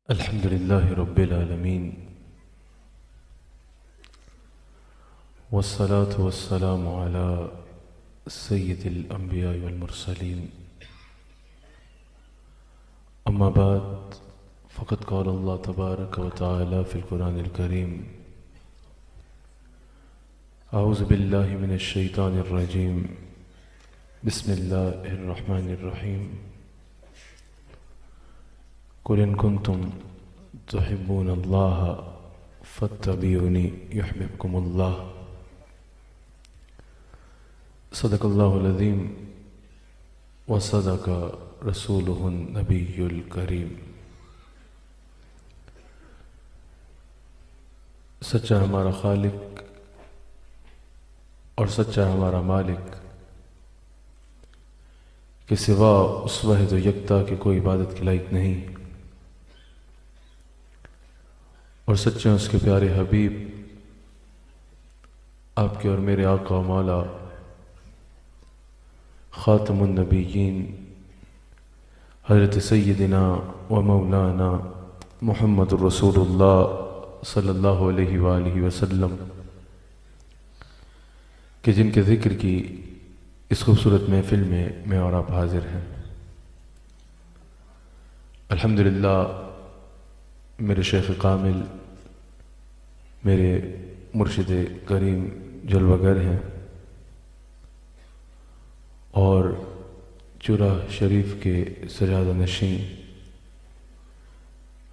अल्हम्दुलिल्लाहि रब्बिल आलमीन वस्सलातु वस्सलामु अला सय्यिदिल अंबिया वल मुरसलीन अम्मा बाद फ़क़द क़ाल अल्लाह तबारक व तआला फ़िल क़ुरानिल करीम अऊज़ु बिल्लाहि मिनश शैतानिर रजीम बिस्मिल्लाहिर रहमानिर रहीम कुल इन कुंतुम तुहिब्बूनल्लाह फत्तबिऊनी युहब्बुकुमुल्लाह सदक़ल्लाहुल अज़ीम व सदक़ रसूलुहुन नबियुल करीम। सच्चा हमारा खालिक और सच्चा हमारा मालिक के सिवा उस वाहिद व यकता के कोई इबादत के लायक नहीं, और सच्चे उसके प्यारे हबीब आपके और मेरे आका मौला ख़ातमुन नबिय्यीन हज़रत सय्यदिना व मौलाना मुहम्मदुर रसूलुल्लाह सल्लल्लाहु अलैहि वालिहि वसल्लम कि जिनके ज़िक्र की इस खूबसूरत महफिल में मैं और आप हाजिर हैं। अल्हम्दुलिल्लाह मेरे शेख कामिल, मेरे मुर्शिद करीम जलवागर हैं और चुरा शरीफ के सजादा नशीं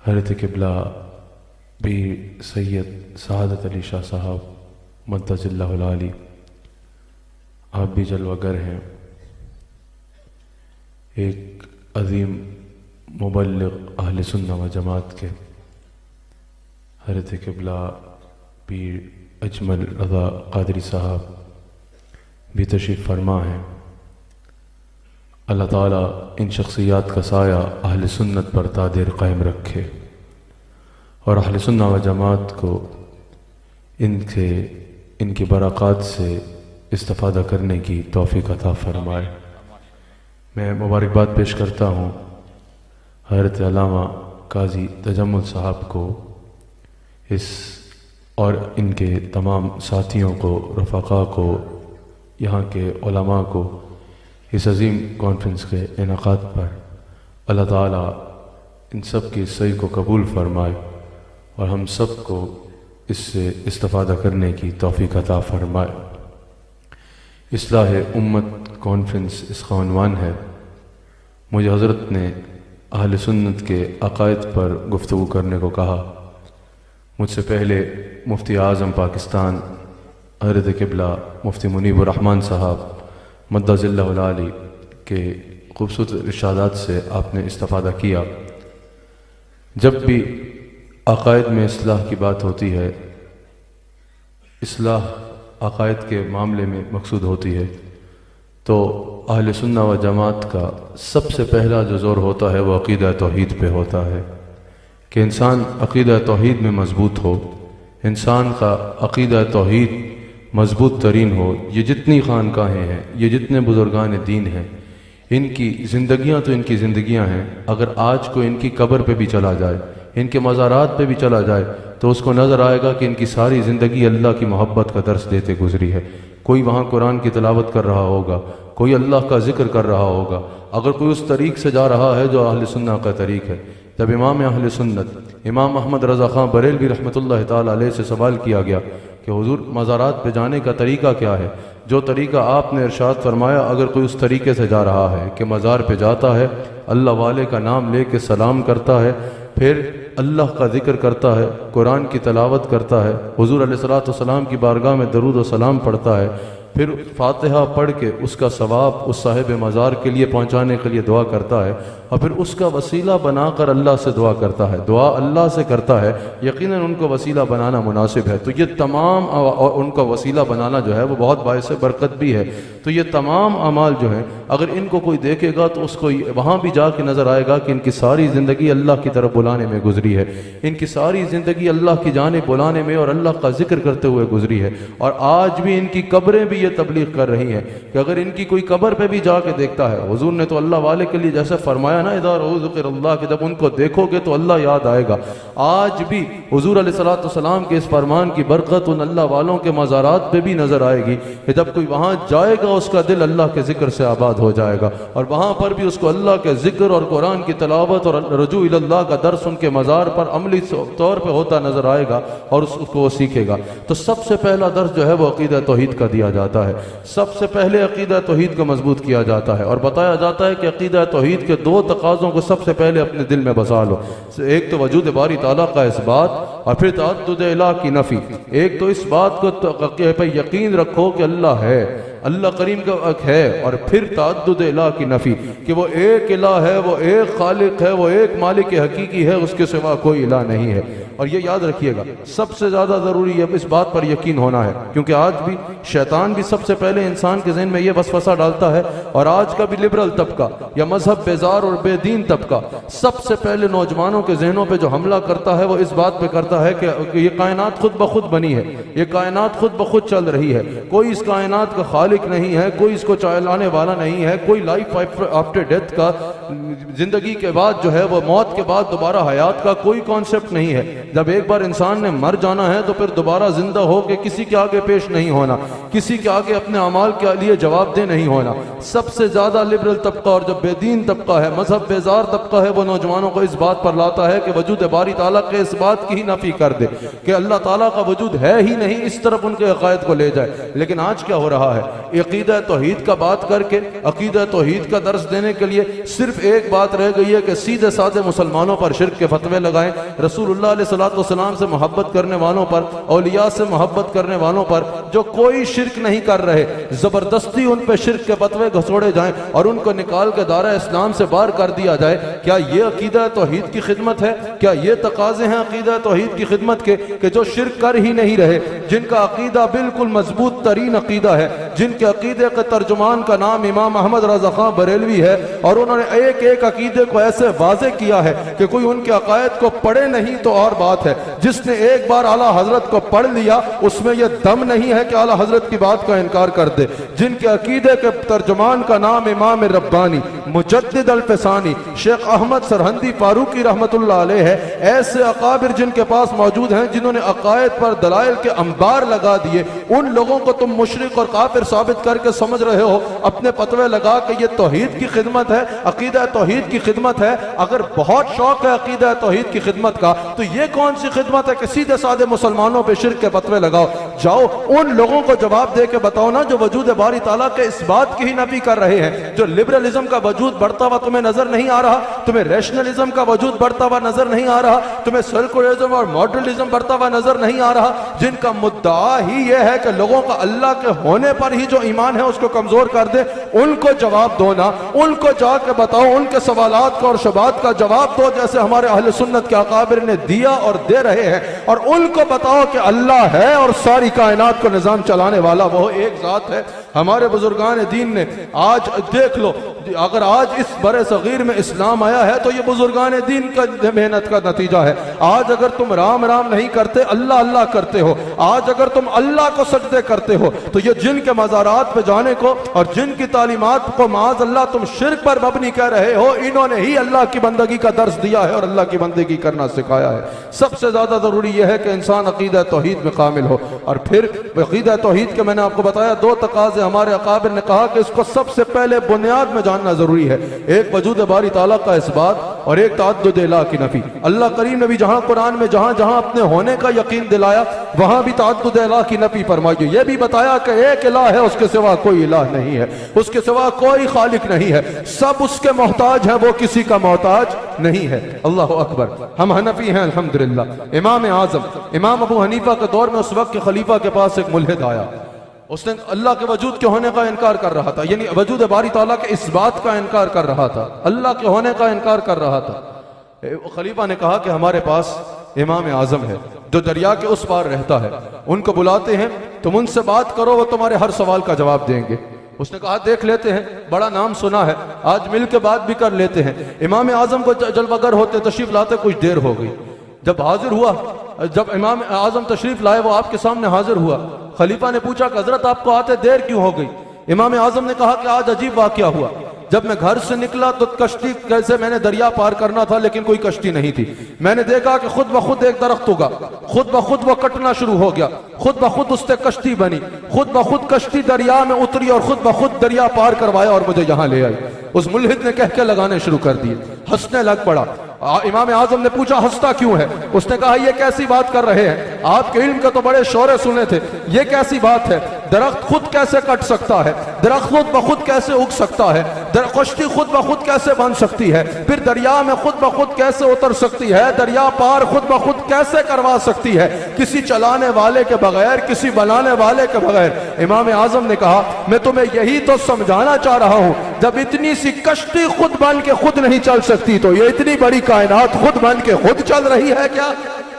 हज़रत क़िबला पीर सैयद सआदत अली शाह साहब मद्दजिल्लाहुल आली, आप भी जलवागर हैं। एक अज़ीम मुबल्लिग़ अहले सुन्नत व जमात के हज़रत क़िबला पीर अजमल रज़ा क़ादरी साहब भी तशरीफ़ फरमा हैं। अल्लाह ताला इन शख्सियात का साया अहले सुन्नत पर तादेर कायम रखे और अहले सुन्नत व जमात को इनकी बरक़ात से इस्तिफ़ादा करने की तौफ़ीक़ अता फ़रमाए। मैं मुबारकबाद पेश करता हूँ हज़रत अल्लामा काज़ी तजम्मुल साहब को इस और इनके तमाम साथियों को, रफ़क़ा को, यहाँ के उलमा को इस अज़ीम कॉन्फ्रेंस के इनेकाद पर अल्लाह ताला इन सब की सही को कबूल फ़रमाए और हम सब को इससे इस्तिफ़ादा करने की तौफ़ीक़ अता फ़रमाए। इस्लाह उम्मत कॉन्फ्रेंस इसका उन्वान है। मुझे हज़रत ने अहले सुन्नत के अक़ायद पर गुफ्तगू करने को कहा। मुझसे पहले मुफ्ती आज़म पाकिस्तान हज़रत क़िबला मुफ्ती मुनीबुर रहमान साहब मद्दजिल्लाहुल आली के खूबसूरत इरशादात से आपने इस्तिफ़ादा किया। जब भी अक़ायद में इस्लाह की बात होती है, इस्लाह अक़ायद के मामले में मकसूद होती है, तो अहले सुन्नत व जमात का सबसे पहला जो ज़ोर होता है वो अक़ीदा तौहीद पे होता है कि इंसान अक़ीदा तौहीद में मज़बूत हो, इंसान का अक़ीदा तौहीद मज़बूत तरीन हो। ये जितनी ख़ानकाहें हैं, ये जितने बुज़ुर्गान दीन हैं, इनकी ज़िंदगियाँ तो इनकी ज़िंदगियाँ हैं। अगर आज को इनकी कब्र पे भी चला जाए, इनके मज़ारात पे भी चला जाए, तो उसको नज़र आएगा कि इनकी सारी ज़िंदगी अल्लाह की मोहब्बत का दर्स देते गुजरी है। कोई वहाँ कुरान की तिलावत कर रहा होगा, कोई अल्लाह का ज़िक्र कर रहा होगा। अगर कोई उस तरीक़ से जा रहा है जो अहले सुन्नत का तरीक़ है, जब इमाम अहले सुन्नत इमाम अहमद रज़ा ख़ान बरेलवी रहमतुल्लाह ताला अलैह से सवाल किया गया कि हुज़ूर मज़ारात पे जाने का तरीक़ा क्या है, जो तरीक़ा आपने इरशाद फरमाया, अगर कोई उस तरीक़े से जा रहा है कि मज़ार पे जाता है, अल्लाह वाले का नाम ले के सलाम करता है, फिर अल्लाह का ज़िक्र करता है, कुरान की तलावत करता है, हुज़ूर अलैहिस्सलातु वस्सलाम की बारगाह में दरूद व सलाम पढ़ता है, फिर फ़ातिहा पढ़ के उसका सवाब उस साहिब मज़ार के लिए पहुँचाने के लिए दुआ करता है और फिर उसका वसीला बनाकर अल्लाह से दुआ करता है, दुआ अल्लाह से करता है। यकीनन उनको वसीला बनाना मुनासिब है, तो ये तमाम और उनका वसीला बनाना जो है वो बहुत बाइस बरकत भी है। तो ये तमाम अमाल जो हैं, अगर इनको कोई देखेगा तो उसको वहाँ भी जाके नज़र आएगा कि इनकी सारी ज़िंदगी अल्लाह की तरफ बुलाने में गुजरी है, इनकी सारी ज़िंदगी अल्लाह की जानिब बुलाने में और अल्लाह का जिक्र करते हुए गुजरी है। और आज भी इनकी कब्रें भी ये तबलीग कर रही हैं कि अगर इनकी कोई कब्र पे भी जाके देखता है, हुजूर ने तो अल्लाह वाले के लिए जैसे फरमाया ना, इज़ा रअू ज़िक्रुल्लाह, कि जब उनको देखोगे तो अल्लाह याद आएगा। आज भी हुजूर अलैहिस्सलातु वस्सलाम के इस फरमान की बरकत उन अल्लाह वालों के मज़ारात पे भी नज़र आएगी कि जब कोई वहाँ जाएगा उसका दिल अल्लाह के ज़िक्र से आबाद हो जाएगा, और वहाँ पर भी उसको अल्लाह के ज़िक्र और कुरान की तलावत और रजू इल्लाह का दर्स उनके मज़ार पर अमली तौर पर होता नज़र आएगा और उसको वो सीखेगा। तो सबसे पहला दर्स जो है वो अक़ीदा तौहीद का दिया जाता है। सबसे पहले अक़ीदा तौहीद को मजबूत किया जाता है और बताया जाता है कि अक़ीदा तौहीद के दो तकाज़ों को सबसे पहले अपने दिल में बसा लो। एक तो वजूद बारी ताला का इस्बात और फिर तअद्दुद इलाह की नफ़ी। एक तो इस बात को पर यकीन रखो कि अल्लाह है, अल्लाह करीम का है, और फिर तअद्दुद इलाह की नफ़ी कि वो एक इलाह है, वो एक खालिक है, वो एक मालिक हकीकी है, उसके सिवा कोई इलाह नहीं है। और ये याद रखिएगा, सबसे ज़्यादा ज़रूरी है इस बात पर यकीन होना है, क्योंकि आज भी शैतान भी सबसे पहले इंसान के ज़हन में ये वसवसा डालता है, और आज का भी लिबरल तबका या मजहब बेजार और बेदीन तबका सबसे पहले नौजवानों के जहनों पे जो हमला करता है वो इस बात पे करता है कि ये कायनात खुद ब खुद बनी है, ये कायनात खुद ब खुद चल रही है, कोई इस कायनात का खालिक नहीं है, कोई इसको चलाने वाला नहीं है, कोई लाइफ आफ्टर डेथ का, जिंदगी के बाद जो है वो मौत के बाद दोबारा हयात का कोई कॉन्सेप्ट नहीं है। जब एक बार इंसान ने मर जाना है तो फिर दोबारा जिंदा हो के किसी के आगे पेश नहीं होना, किसी के आगे अपने अमाल के लिए जवाबदेह नहीं होना। सबसे ज्यादा लिबरल तबका और जो बेदीन तबका है, मजहब बेजार तबका है, वो नौजवानों को इस बात पर लाता है कि वजूद बारी ताला के इस बात की ही नफी कर दे कि अल्लाह ताला का वजूद है ही नहीं, इस तरफ उनके अकायद को ले जाए। लेकिन आज क्या हो रहा है, अकीदा तौहीद का बात करके अकीदा तौहीद का दर्स देने के लिए सिर्फ एक बात रह गई है कि सीधे साधे मुसलमानों पर शिर्क के फतवे लगाएं, रसूलुल्लाह अलैहि सलाम से मोहब्बत करने वालों पर, औलिया से मोहब्बत करने वालों पर जो कोई शिर्क नहीं कर रहे, जबरदस्ती उन पे शिर्क के फतवे घसोड़े जाएं और उनको निकाल के दायरा इस्लाम से बाहर कर दिया जाए। क्या ये अकीदा तौहीद की खिदमत है? क्या ये तकाजे हैं अकीदा तौहीद की खिदमत के कि जो शिर्क कर ही नहीं रहे, जिनका अकीदा बिल्कुल मजबूत तरीन अकीदा है, जिनके अकीदे के तर्जुमान का नाम इमाम अहमद रज़ा खां बरेलवी है, और उन्होंने एक एक अकीदे को ऐसे वाज़े किया है कि कोई उनके अकायद को पढ़े नहीं तो और बात है, जिसने एक बार आला हजरत को पढ़ लिया उसमें यह दम नहीं है कि आला हजरत की बात का इनकार कर दे। जिनके अकीदे के तर्जुमान का नाम इमाम रब्बानी मुजद्दिद अल-फसानी शेख अहमद सरहंदी फारूकी रहमतुल्लाह अलैह है, ऐसे अकाबिर जिनके पास मौजूद हैं, जिन्होंने अकायद पर दलाइल के अंबार लगा दिए, उन लोगों को तुम मुशरिक और काफिर साबित करके समझ रहे हो, अपने फतवे लगा के ये तौहीद की खिदमत है, अकीदा तौहीद की खिदमत है। अगर बहुत शौक है अकीदा तौहीद की खिदमत का तो ये कौन सी खिदमत है कि सीधे साधे मुसलमानों पे शिर्क के फतवे लगाओ? जाओ उन लोगों को जवाब दे के बताओ ना जो वजूद बारी ताला के इस बात की ही नफी कर रहे हैं, जो लिबरलिज्म का वजूद बढ़ता हुआ तुम्हें नजर नहीं आ रहा, तुम्हें रैशनलिज्म का वजूद बढ़ता हुआ नजर नहीं आ रहा, तुम्हें सेकुलरिज्म और मॉडर्निज्म बढ़ता हुआ नजर नहीं आ रहा, जिनका मुद्दा ही यह है कि लोगों का अल्लाह के होने पर ही जो ईमान है उसको कमजोर कर दे, उनको जवाब दो ना, उनको जाके बताओ, उनके सवालात का और शबात का जवाब दो जैसे हमारे अहले सुन्नत के अकाबिर ने दिया और दे रहे हैं, और उनको बताओ कि अल्लाह है और सारी कायनात को निजाम चलाने वाला वो एक जात है। हमारे बुजुर्गान दीन ने आज देख लो, अगर आज इस बड़े सगीर में इस्लाम आया है तो ये बुजुर्गान दीन का मेहनत का नतीजा है। आज अगर तुम राम राम नहीं करते, अल्लाह अल्लाह करते हो, आज अगर तुम अल्लाह को सजदे करते हो, तो ये जिन के मज़ारात पे जाने को और जिन की तालीमात को माज़ अल्लाह तुम शिर्क पर मबनी कर रहे हो, इन्होंने ही अल्लाह की बंदगी का दर्स दिया है और अल्लाह की बंदगी करना सिखाया है। सबसे ज्यादा जरूरी यह है कि इंसान अकीदा तौहीद में कामिल हो। और फिर अकीदा तौहीद के मैंने आपको बताया दो तकाजे हमारे अकाबिर ने कहा कि इसको सबसे पहले बुनियाद में जानना जरूरी है, एक वजूद बारी ताला का इस्बात और एक तअद्दुद इलाह की नफी। अल्लाह करीम ने भी जहां कुरान में जहां जहां अपने होने का यकीन दिलाया वहां भी तअद्दुद इलाह की नफी फरमाई, यह भी बताया कि एक इलाह है, उसके सिवा कोई इलाह नहीं है, उसके सिवा कोई खालिक नहीं है, सब उसके मोहताज है, वो किसी का मोहताज नहीं है। अल्लाह अकबर। हम हनफी हैं अल्हम्दुलिल्लाह। इमाम आजम इमाम अबू हनीफा के दौर में उस वक्त के खलीफा के पास एक मुल्हिद आया, उसने अल्लाह के वजूद के होने का इनकार कर रहा था, यानी वजूद बारी ताला के इस बात का इनकार कर रहा था, अल्लाह के होने का इनकार कर रहा था। खलीफा ने कहा कि हमारे पास इमाम आजम है जो दरिया के उस पार रहता है, उनको बुलाते हैं, तुम उनसे बात करो, वो तुम्हारे हर सवाल का जवाब देंगे। उसने कहा देख लेते हैं, बड़ा नाम सुना है, आज मिल के बात भी कर लेते हैं। इमाम आजम को जलवागर होते तशरीफ लाते कुछ देर हो गई। जब हाजिर हुआ, जब इमाम आजम तशरीफ लाए, वो आपके सामने हाजिर हुआ। खलीफा ने पूछा कि हजरत आपको आते देर क्यों हो गई? इमाम आजम ने कहा कि आज अजीब वाकया हुआ। जब मैं घर से निकला तो कश्ती कैसे मैंने दरिया पार करना था, लेकिन कोई कश्ती नहीं थी। मैंने देखा कि खुद ब खुद एक दरख्त उगा, खुद ब खुद वो कटना शुरू हो गया, खुद ब खुद उससे कश्ती बनी, खुद ब खुद कश्ती दरिया में उतरी और खुद ब खुद दरिया पार करवाया और मुझे यहाँ ले आई। उस मुल्हिद ने कह के लगाने शुरू कर दिए, हंसने लग पड़ा। इमाम आजम ने पूछा हंसता क्यों है? उसने कहा ये कैसी बात कर रहे हैं, आपके इल्म के तो बड़े शौरे सुने थे, ये कैसी बात है? दरख्त खुद कैसे कट सकता है? दरख्त खुद ब खुद कैसे उग सकता है? कश्ती खुद ब खुद कैसे बन सकती है? फिर दरिया में खुद ब खुद कैसे उतर सकती है? दरिया पार खुद ब खुद कैसे करवा सकती है, किसी चलाने वाले के बगैर, किसी बनाने वाले के बगैर? इमाम आजम ने कहा मैं तुम्हें यही तो समझाना चाह रहा हूं, जब इतनी सी कश्ती खुद बन के खुद नहीं चल सकती तो ये इतनी बड़ी कायनात खुद बन के खुद चल रही है क्या?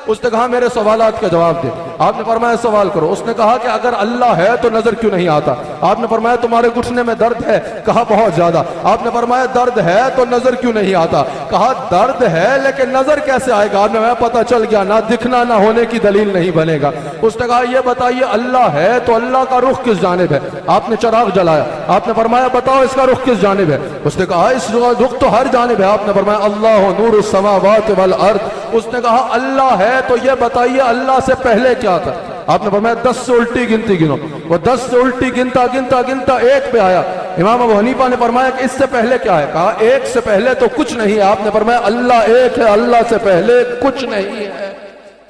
उसने कहा मेरे सवालात का जवाब दे। आपने फरमाया सवाल करो। उसने कहा कि अगर अल्लाह है तो नजर क्यों नहीं आता? आपने फरमाया तुम्हारे घुटने में दर्द है? कहा बहुत ज्यादा। आपने फरमाया दर्द है तो नजर क्यों नहीं आता? कहा दर्द है लेकिन नजर कैसे आएगा? आपने फरमाया पता चल गया, ना दिखना ना होने की दलील नहीं बनेगा। उसने कहा ये बताइए अल्लाह है तो अल्लाह का रुख किस जानिब है? आपने चराग जलाया। आपने फरमाया बताओ इसका रुख किस जानिब है? उसने कहा इस रुख तो हर जानिब है। आपने फरमाया अल्लाह नूरुस समावात वल अर्द। उसने कहा अल्लाह है तो ये बताइए अल्लाह से पहले क्या था? आपने फरमाया 10 से उल्टी गिनती गिनो। वो 10 से उल्टी गिनता गिनता गिनता 1 पे आया। इमाम अबू हनीफा ने फरमाया कि इससे पहले क्या है? कहा 1 से पहले तो कुछ नहीं है। आपने फरमाया अल्लाह एक है, अल्लाह से पहले कुछ नहीं है।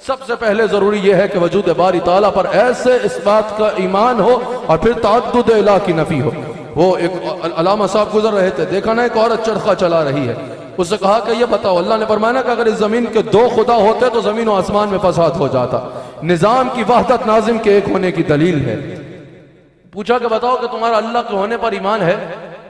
सबसे पहले जरूरी यह है कि वजूद बारी ताला पर ऐसे इस बात का ईमान हो और फिर ताअद्दुद इलाह की नफी हो। वो एक अलामा साहब गुजर रहे थे, देखा ना एक औरत चरखा चला रही है। उससे कहा कि ये बताओ, अल्लाह ने फरमाया ना कि अगर इस जमीन के 2 खुदा होते तो जमीन और आसमान में फसाद हो जाता। निजाम की वहदत नाजिम के एक होने की दलील है। पूछा कि बताओ कि तुम्हारा अल्लाह के होने पर ईमान है?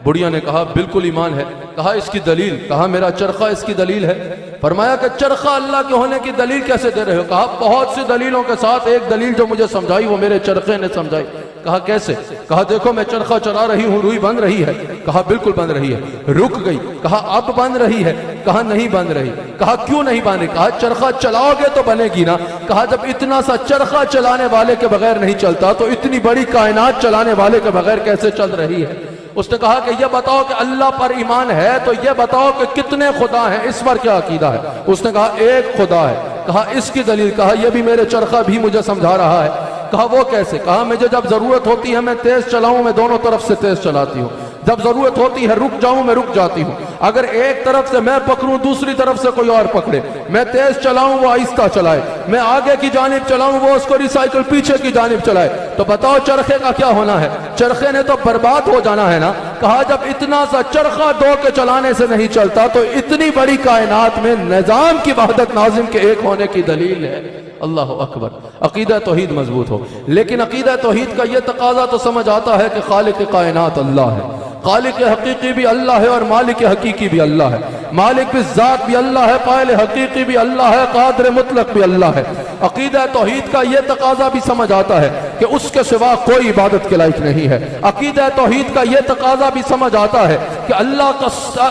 बुढ़िया ने कहा बिल्कुल ईमान है। कहा इसकी दलील? कहा मेरा चरखा इसकी दलील है। फरमाया कि चरखा अल्लाह के होने की दलील कैसे दे रहे हो? कहा बहुत सी दलीलों के साथ एक दलील जो मुझे समझाई वो मेरे चरखे ने समझाई। कहा कैसे? कहा देखो मैं चरखा चला रही हूँ, रुई बंध रही है। कहा बिल्कुल बंध रही है। रुक गई। कहा अब बंध रही है। कहा नहीं बंध रही। कहा क्यों नहीं बंध रही? कहा चरखा चलाओगे तो बनेगी ना। कहा जब इतना सा चरखा चलाने वाले के बगैर नहीं चलता तो इतनी बड़ी कायनात चलाने वाले के बगैर कैसे चल रही है? उसने कहा कि यह बताओ कि अल्लाह पर ईमान है तो यह बताओ कि कितने खुदा हैं, इस पर क्या अकीदा है? उसने कहा एक खुदा है। कहा इसकी दलील? कहा यह भी मेरे चरखा भी मुझे समझा रहा है। कहा वो कैसे? कहा मुझे जब जरूरत होती है मैं तेज चलाऊं, मैं दोनों तरफ से तेज चलाती हूँ। जब जरूरत होती है रुक जाऊं, मैं रुक जाती हूँ। अगर एक तरफ से मैं पकड़ूं दूसरी तरफ से कोई और पकड़े, मैं तेज चलाऊं वो आहिस्ता चलाए, मैं आगे की जानिब चलाऊं वो उसको रिसाइकिल पीछे की जानिब चलाए, तो बताओ चरखे का क्या होना है? चरखे ने तो बर्बाद हो जाना है ना। कहा जब इतना सा चरखा 2 के चलाने से नहीं चलता तो इतनी बड़ी कायनात में निजाम की वहदत नाजिम के एक होने की दलील है। अल्लाह अकबर। अकीदा तौहीद मजबूत हो, लेकिन अकीदा तौहीद का यह तकाजा तो समझ आता है कि खालिक कायनात अल्लाह है, खालिक हकीकी भी अल्लाह है और मालिक हकीकी भी अल्लाह है। मालिक भी ज़ात भी अल्लाह है, फाइल हकीकी भी अल्लाह है, कादिर मुतलक भी अल्लाह है। अकीदा तौहीद का यह तकाजा भी समझ आता है कि उसके सिवा कोई इबादत के लायक नहीं है। अकीदा तौहीद का यह तकाजा भी समझ आता है कि अल्लाह का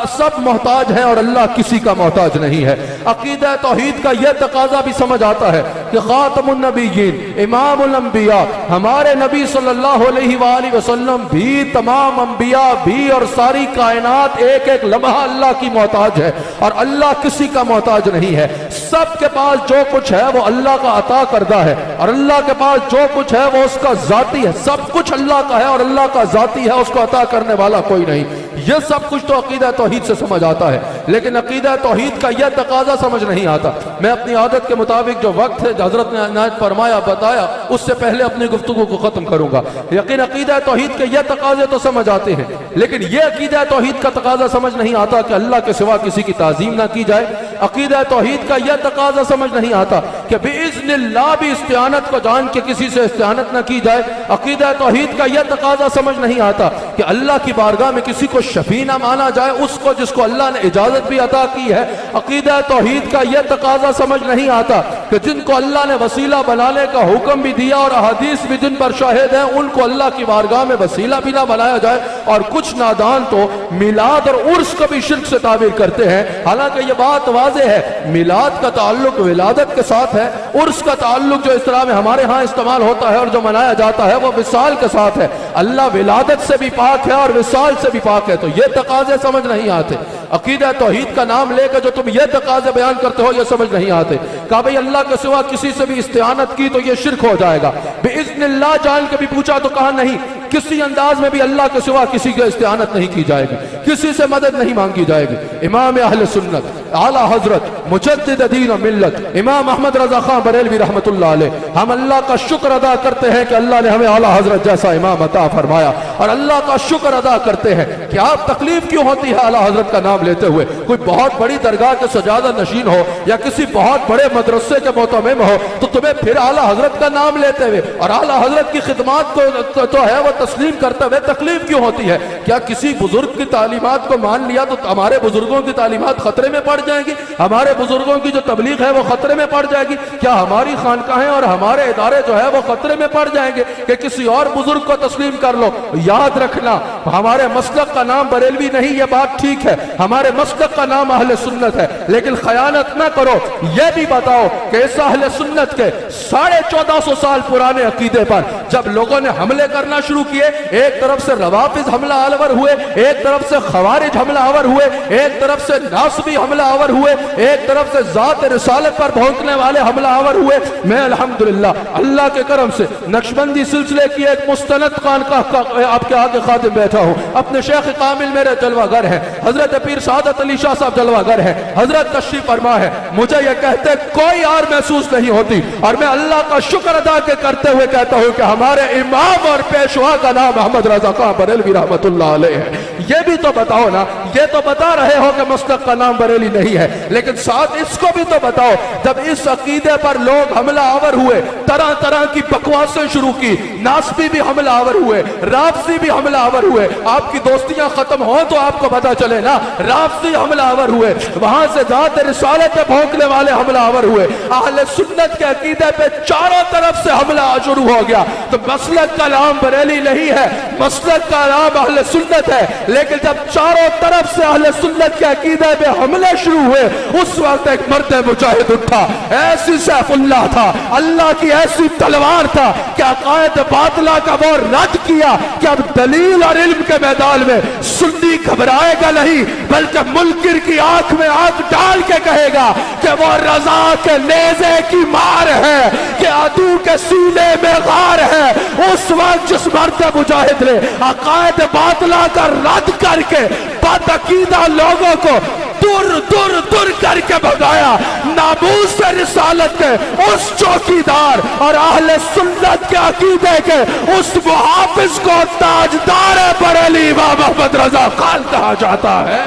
सब मोहताज है और अल्लाह किसी का मोहताज नहीं है। अकीदा तौहीद का यह तकाजा भी समझ आता है कि खातमुन नबिय्यीन, इमामुल अंबिया, हमारे नबी सल्लल्लाहु अलैहि वसल्लम भी, तमाम अंबिया भी और सारी कायनात एक एक लम्हा अल्लाह की मोहताज है और अल्लाह किसी का मोहताज नहीं है। सबके पास जो कुछ है वो अल्लाह का अता करदा है और अल्लाह के पास जो कुछ है वो उसका जाती है। सब कुछ अल्लाह का है और अल्लाह का जाती है, उसको अता करने वाला कोई नहीं। यह सब कुछ तो अकीदा तौहीद से समझ आता है, लेकिन अकीदा तौहीद का यह तकाजा समझ नहीं आता। मैं अपनी आदत के मुताबिक जो वक्त है हजरत ने इनायत फरमाया बताया, उससे पहले अपनी गुफ्तगू को खत्म करूंगा। लेकिन अकीदा तौहीद के यह तकाजे तो समझ आते हैं, लेकिन यह अकीदा तौहीद का तकाजा समझ नहीं आता कि अल्लाह के सिवा किसी की ताजीम ना की जाए। अकीदा तौहीद का यह तकाजा समझ नहीं आता कि बिइज़्निल्लाह भी इस्तिआनत को जान के किसी से इस्तिआनत ना की जाए। अकीदा तौहीद का यह तकाजा समझ नहीं आता कि अल्लाह की बारगाह में किसी को शफी ना माना जाए, उसको जिसको अल्लाह ने इजाजत भी अता की है। अकीदा तौहीद का यह तकाजा समझ नहीं आता कि जिनको अल्लाह ने वसीला बनाने का हुक्म भी दिया और हदीस भी जिन पर शाहिद है, उनको अल्लाह की बारगाह में वसीला भी ना बनाया जाए। और कुछ नादान तो मिलाद और उर्स को भी शिर्क से ताबीर करते हैं। हालांकि ये बात वाज़ेह है, मिलाद का ताल्लुक विलादत के साथ है, उर्स का ताल्लुक जो इस्लाम में हमारे यहाँ इस्तेमाल होता है और जो मनाया जाता है वो विसाल के साथ है। अल्लाह विलादत से भी पाक है और विसाल से भी पाक है। तो ये तकाजे समझ नहीं आते। अकीदा तौहीद का नाम लेकर जो तुम ये तकाजे बयान करते हो ये समझ नहीं आते। कहा भाई अल्लाह के सिवा किसी से भी इस्तिआनत की तो ये शिर्क हो जाएगा। बिइज़्निल्लाह जान के भी पूछा तो कहा नहीं, किसी अंदाज में भी अल्लाह के सिवा किसी की इस्तिआनत नहीं की जाएगी, किसी से मदद नहीं मांगी जाएगी। इमाम अहले सुन्नत आला हजरत मुजद्दिद दीन मिल्लत इमाम अहमद रजा खान बरेलवी रहमतुल्लाह अलैह, हम अल्लाह का शुक्र अदा करते हैं कि अल्लाह ने हमें आला हजरत जैसा इमाम अता फरमाया। और अल्लाह का शुक्र अदा करते हैं कि आप तकलीफ क्यों होती है आला हजरत का नाम लेते हुए। कोई बहुत बड़ी दरगाह के सजादा नशीन हो या किसी बहुत बड़े मदरसे के मोतमिम हो तो तुम्हें फिर आला हजरत का नाम लेते हुए और आला हजरत की खिदमत को तो है वो तस्लीम करते हुए तकलीफ क्यों होती है। क्या किसी बुजुर्ग की तालीमात को मान लिया तो हमारे बुजुर्गों की तालीमात खतरे में पड़ जाएंगी, हमारे बुजुर्गों की जो तबलीग है वो खतरे में पड़ जाएगी। क्या हमारी खानकाहें और हमारे इदारे जो है वो खतरे में पड़ जाएंगे कि किसी और बुजुर्ग को तस्लीम कर लो। याद रखना, हमारे मसलक का नाम बरेलवी नहीं, ये बात ठीक है, हमारे मसलक का नाम अहले सुन्नत है, लेकिन खयानत ना करो। यह भी बताओ कि इस अहले सुन्नत के 1450 साल पुराने अकीदे पर जब लोगों ने हमले करना शुरू किए, एक तरफ से रवाफिज हमला आवर हुए, एक तरफ से खवारिज हमला आवर हुए, एक तरफ से नासबी हमला आवर हुए, एक तरफ से जात रिसालत पर भौंकने वाले हमला आवर हुए। मैं अल्हम्दुलिल्लाह अल्लाह के करम से नक्शबंदी सिलसिले की एक मुस्तनद खानकाह आपके आगे खातिम बैठा हूँ। अपने शेख कामिल मेरे जलवागर है, हजरत पीर सादत अली शाह साहब जलवागर है, हजरत तशरीफ फरमा है। मुझे यह कहते कोई और महसूस नहीं होती और मैं अल्लाह का शुक्र अदा के करते हुए कहता हूँ कि हमारे इमाम और पेशवा का नाम अहमद रजा खान बरेलवी रहमतुल्लाह अलैह है। ये भी तो बताओ ना, ये तो बता रहे हो कि मसलक का नाम बरेली नहीं है, लेकिन साथ इसको भी तो बताओ जब इस अकीदे पर लोग हमला आवर हुए, तरह तरह की बकवासें शुरू की, नासबी भी हमला आवर हुए, राफजी भी हमला आवर हुए। आपकी दोस्तियां खत्म हो तो आपको पता चले ना, राफजी हमला आवर हुए, वहां से जात रिसालत पे भौंकने वाले हमला आवर हुए, अहले सुन्नत के अकीदे पे चारों तरफ से हमला शुरू हो गया। तो मसलक का नाम बरेली नहीं है, मसलक का नाम अहले सुन्नत है। लेकिन जब चारों तरफ से अहले सुन्नत के अकीदे पे हमले शुरू हुए, उस वक्त एक मर्द मुजाहिद उठा, ऐसी सैफुल्लाह था, अल्लाह की ऐसी तलवार था कि अकायद बातिला का वो रद्द किया कि अब दलील और इल्म के मैदान में सुन्नी घबराएगा नहीं, बल्कि मुनकिर की आंख में आंख डाल के कहेगा कि वो रजा के नेज़े की मार है, कि अदू के सीने में गार है। उस वक्त जिस मर्द मुजाहिद ने अकायद बातिला का रद्द करके बदअकीदा लोगों को दूर दूर दूर करके भगाया, नामूस से रिसालत के उस चौकीदार और अहले सुन्नत के अकीदे के उस मुहाफिज को ताजदार बरेली इमाम अहमद रजा खान कहा जाता है।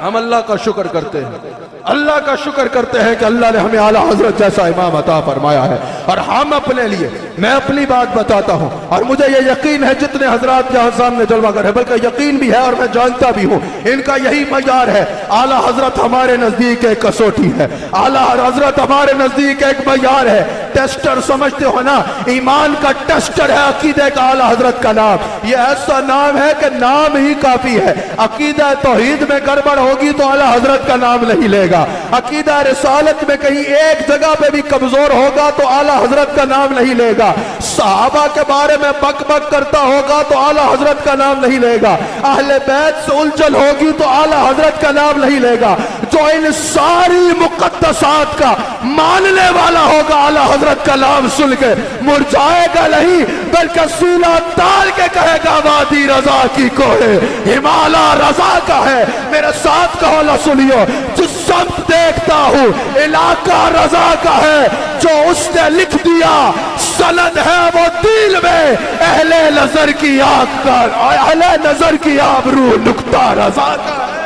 हम अल्लाह का शुक्र करते हैं, अल्लाह का शुक्र करते हैं कि अल्लाह ने हमें आला हजरत जैसा इमाम अता फरमाया है। और हम अपने लिए, मैं अपनी बात बताता हूँ और मुझे ये यकीन है जितने हजरात यहाँ सामने जलवागर है, बल्कि यकीन भी है और मैं जानता भी हूँ, इनका यही मयार है। आला हजरत हमारे नजदीक एक कसौटी है, आला हजरत हमारे नजदीक एक मयार है। टेस्टर समझते हो ना, ईमान का टेस्टर है अकीदे का आला हजरत का नाम। ये ऐसा नाम है कि नाम ही काफी है। अकीदा तौहीद में गड़बड़ होगी तो आला हजरत का नाम नहीं लेगा, अकीदा रिसालत में कहीं एक जगह पे भी कमजोर होगा तो आला हजरत का नाम नहीं लेगा, सहाबा के बारे में बक बक करता होगा तो आला हजरत का नाम नहीं लेगा, अहले बैत से उलझन होगी तो आला हजरत का नाम नहीं लेगा। जो इन सारी मुकद्दसात का मानने वाला होगा आला हजरत का नाम सुन के मुरझाएगा नहीं, बल्कि सीना ताल के कहेगा वादी रजा की कोहे हिमालय रजा का है। मेरे साथ कहो ना, सुनियो, जिस सब देखता हूँ इलाका रजा का है, जो उसने लिख दिया सनद है वो दिल में अहले नजर की आंख का, अहले नजर की आबरू नुक्ता रजा का है।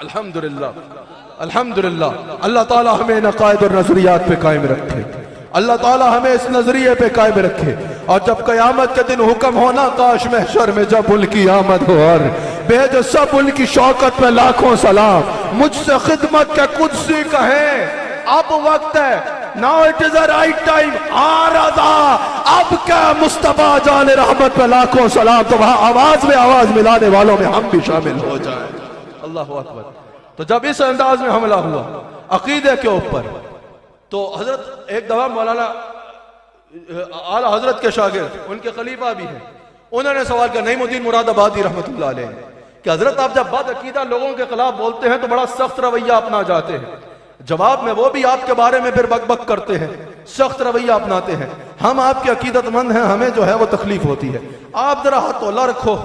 अल्हम्दुलिल्लाह, अल्हम्दुलिल्लाह, अल्लाह ताला हमें इन अकायद और नजरियात पे कायम रखे, अल्लाह ताला हमें इस नजरिए पे कायम रखे। और जब कयामत के दिन हुक्म होना, काश महशर में जब उनकी आमद हो और भेजो सब उनकी शौकत में लाखों सलाम, मुझसे खिदमत के कुदसी कहे अब वक्त है, now it is a right time. आ रजा अब क्या मुस्तफा जान रहमत पे लाखों सलाम, तो वहां आवाज में आवाज मिलाने वालों में हम भी शामिल हो जाए। अल्लाह अकबर। तो जब इस अंदाज में हमला हुआ अकीदे के ऊपर, तो हजरत एक दफा मौलाना आला हजरत के शागिर्द, उनके खलीफा भी हैं, उन्होंने सवाल किया नईमुद्दीन मुरादाबादी रहमतुल्लाह अलैह कि हजरत आप जब बद अकीदा लोगों के खिलाफ बोलते हैं तो बड़ा सख्त रवैया अपना जाते हैं। जवाब में वो भी आपके बारे में फिर बकबक करते हैं, सख्त रवैया अपनाते हैं। हम आपके अकीदतमंद हैं, हमें जो है वो तकलीफ होती है। आप जरा हाथ तोला रखो,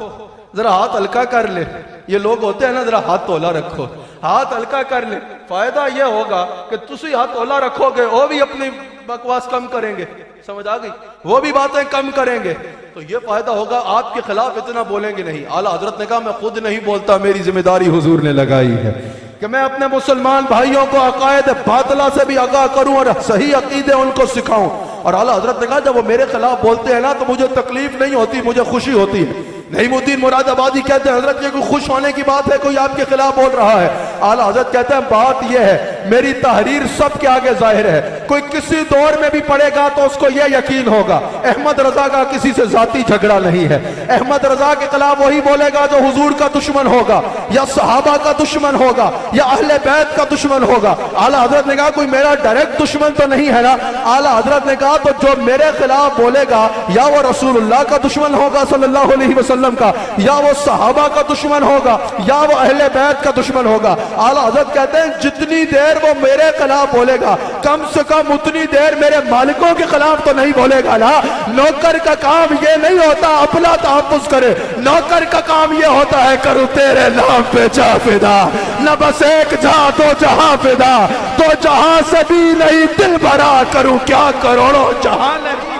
जरा हाथ हल्का कर ले। ये लोग होते हैं ना, जरा हाथ तोला रखो, हाथ हल्का कर ले। फायदा ये होगा कि तुसी हाथ तोला रखोगे, वो भी अपनी बकवास कम करेंगे, समझ आ गई, वो भी बातें कम करेंगे, तो ये फायदा होगा, आपके खिलाफ इतना बोलेंगे नहीं। आला हजरत ने कहा मैं खुद नहीं बोलता, मेरी जिम्मेदारी हुजूर ने लगाई है कि मैं अपने मुसलमान भाइयों को अकायद बातला से भी आगाह करूं और सही अकीदे उनको सिखाऊं। और आला हजरत ने कहा जब वो मेरे खिलाफ बोलते हैं ना तो मुझे तकलीफ नहीं होती, मुझे खुशी होती है। नईमुद्दीन मुरादाबादी कहते हैं हजरत ये कोई खुश होने की बात है, कोई आपके खिलाफ बोल रहा है? आला हजरत कहते हैं बात यह है, मेरी तहरीर सबके आगे जाहिर है, कोई किसी दौर में भी पढ़ेगा तो उसको यह यकीन होगा अहमद रजा का किसी से जाती झगड़ा नहीं है। अहमद रजा के खिलाफ वही बोलेगा जो हुजूर का दुश्मन होगा, या सहाबा का दुश्मन होगा, या अहले बैत का दुश्मन होगा। आला हजरत ने कहा कोई मेरा डायरेक्ट दुश्मन तो नहीं है ना? आला हजरत ने कहा तो जो मेरे खिलाफ बोलेगा या वो रसूलुल्लाह का दुश्मन होगा सल्लल्लाहु अलैहि वसल्लम का, या वो सहाबा का दुश्मन होगा, या वो अहले बैत का दुश्मन होगा। आला हजरत कहते हैं जितनी देर वो मेरे खिलाफ बोलेगा कम से कम उतनी देर मेरे मालिकों के खिलाफ तो नहीं बोलेगा ना। नौकर का काम ये नहीं होता अपना तहफ्फुज करे, नौकर का काम ये होता है करूं तेरे नाम पे जा फिदा, न बस एक जा तो जहां फिदा, तो जहां से भी नहीं दिल भरा, करूं क्या करोड़ों जहां नहीं।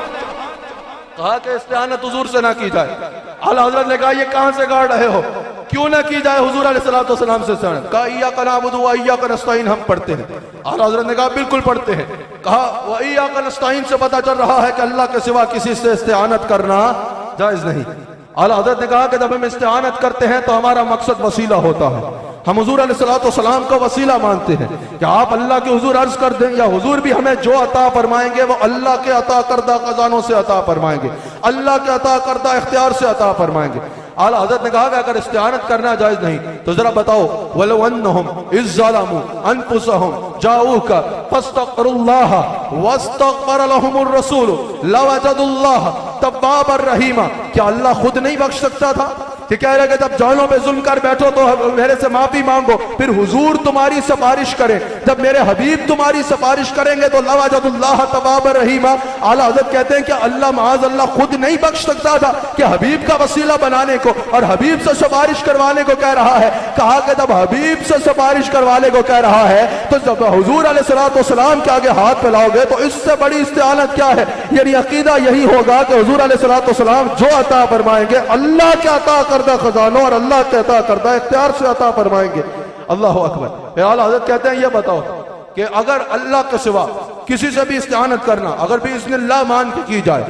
कहा कि इस्तिआनत हुजूर से ना की जाए। आला हजरत ने कहा ये कहां से गाड़ रहे हो, क्यों ना की जाए हुजूर अलैहिस्सलातु वस्सलाम से इस्तिआनत? कहा इय्याका नअबुदु व इय्याका नस्तईन हम पढ़ते हैं। आला हजरत ने कहा बिल्कुल पढ़ते हैं। कहा व इय्याका नस्तईन से पता चल रहा है कि अल्लाह के सिवा किसी से इस्तिआनत करना जायज नहीं। आला हजरत ने कहा कि जब हम इस्तिआनत करते हैं तो हमारा मकसद वसीला होता है, हम हुजूर अलैहिस्सलातु वस्सलाम को वसीला मानते हैं कि आप अल्लाह के हुजूर अर्ज कर दें या हुजूर भी हमें जो अता फरमाएंगे वो अल्लाह के अता करदा खजानों से अता फरमाएंगे, अल्लाह के अता करदा इख्तियार से अता फरमाएंगे। आला हजरत ने कहा कि अगर इस्तिआनत करना जायज नहीं तो जरा बताओ वलो अन्नहुम इज़ ज़लमू अनफुसहुम जाऊका फस्तगफिरुल्लाह वस्तगफर लहुमुर रसूल लवजदुल्लाह तव्वाबर रहीमा। क्या अल्लाह खुद नहीं बख्श सकता था? कि कह रहे कि जब जानों पे जुल्म कर बैठो तो मेरे से माफी मांगो, फिर हुजूर तुम्हारी सिफारिश करें, जब मेरे हबीब तुम्हारी सिफारिश करेंगे तो लवजदुल्लाह तव्वाबर रहीमा। आला हज़रत कहते हैं कि अल्लाह माज़ अल्लाह खुद नहीं बख्श सकता था कि हबीब का वसीला बनाने को और हबीब से सिफारिश करवाने को कह रहा है। कहा कि जब हबीब से सिफारिश करवाने को कह रहा है तो जब हुजूर अलैहिस्सलातु वस्सलाम के आगे हाथ फैलाओगे तो इससे बड़ी इस्तिआनत क्या है? यानी अकीदा यही होगा कि हुजूर अलैहिस्सलातु वस्सलाम जो अता फरमाएंगे अल्लाह के अता करदा खजानों और अल्लाह के अता करदा इख्तियार से अता फरमाएंगे। अल्लाह अकबर। फिर आला हज़रत कहते हैं ये बताओ कि अगर अल्लाह के सिवा किसी से भी इस्तिआनत करना अगर भी इज़्निल्लाह मान के की जाए,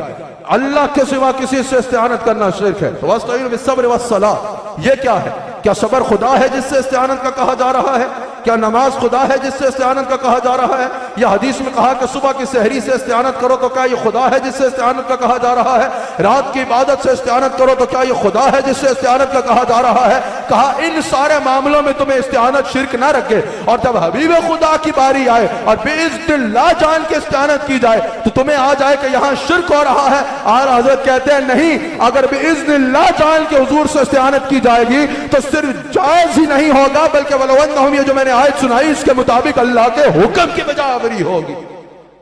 अल्लाह के सिवा किसी से इस्तिआनत करना शिर्क है। तो वस्तईनु बिस्सब्र वस्सलाह, ये क्या है? क्या सबर खुदा है जिससे इस्तिआनत का कहा जा रहा है? क्या नमाज खुदा है जिससे इस्तिआनत का कहा जा रहा है? या हदीस में कहा कि सुबह की सहरी से इस्तिआनत करो तो क्या ये खुदा है जिससे इस्तिआनत का कहा जा रहा है? रात की इबादत से इस्तिआनत करो तो क्या ये खुदा है जिससे इस्तिआनत का कहा जा रहा है? कहा इन सारे मामलों में तुम्हें इस्तिआनत शिर्क ना रखे, और जब हबीब खुदा की बारी आए और बेइज़्निल्लाह जान के इस्तिआनत की जाए तो तुम्हें आ जाए कि यहाँ शिर्क हो रहा है। आला हज़रत कहते हैं नहीं, अगर बेइज़्निल्लाह जान के हुजूर से इस्तिआनत की जाएगी तो सिर्फ जायज ही नहीं होगा बल्कि वलवन्नहुम, ये जो मैंने आयत सुनाई इसके मुताबिक अल्लाह के हुक्म की बजावरी होगी।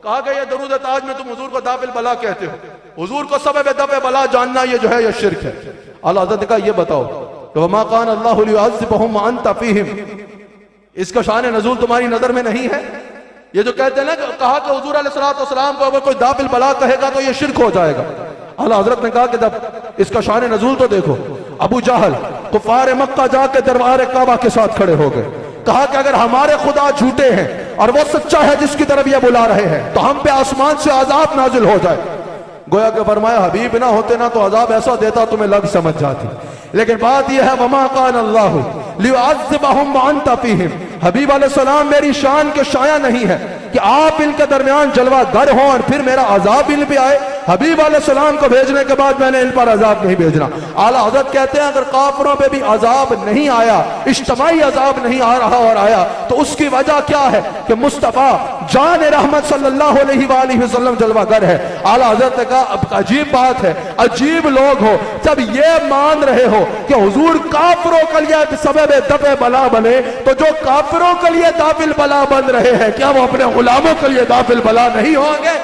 कहा गया ये दरूद ताज में तुम हुजूर को दाफिल बला कहते हो, हुजूर को सबब दफ़े बला जानना ये जो है ये शिर्क है। आला हज़रत ने कहा ये बताओ तो वमा कान अल्लाहु लियुअज़्ज़िबहुम व अंता फ़ीहिम, इसका शान नज़ूल तुम्हारी नजर में नहीं है? ये जो कहते हैं ना, कहा कि हुजूर अलैहिस्सलातु वस्सलाम को अगर कोई दाफिल बला कहेगा तो ये शिर्क हो जाएगा। आला हज़रत ने कहा कि जब इसका शान नज़ूल तो देखो, अबू जहल कुफार मक्का जाके दरबार काबा के साथ खड़े हो गए। कहा कि अगर हमारे खुदा झूठे हैं और वो सच्चा है जिसकी तरफ ये बुला रहे हैं तो हम पे आसमान से अजाब नाजिल हो जाए। गोया के फरमाया हबीब ना होते ना तो अजाब ऐसा देता तुम्हें लग समझ जाती। लेकिन बात यह है वमा कान अल्लाहु लियुअज़्ज़िबहुम व अंता फ़ीहिम, हबीब अलैहिस्सलाम मेरी शान के शाया नहीं है कि आप इनके दरमियान जलवा गर हो और फिर मेरा अजाब इन पे आए। हबीब अलैहिस्सलाम को भेजने के बाद मैंने इन पर अजाब नहीं भेजना। आला हज़रत कहते हैं अगर काफिरों पे भी अजाब नहीं आया, इज्तिमाई अजाब नहीं आ रहा और आया, तो उसकी वजह क्या है कि मुस्तफ़ा जान रहमत सल्लल्लाहु अलैहि वसल्लम जलवा गर है। आला हज़रत ने कहा अब अजीब बात है, अजीब लोग हो जब ये मान रहे हो कि हुजूर काफिरों के लिए सबब दफ़े बला बने, तो जो काफिरों के लिए दाफिल बला बन रहे हैं क्या वो अपने गुलामों के लिए दाफिल बला नहीं होंगे?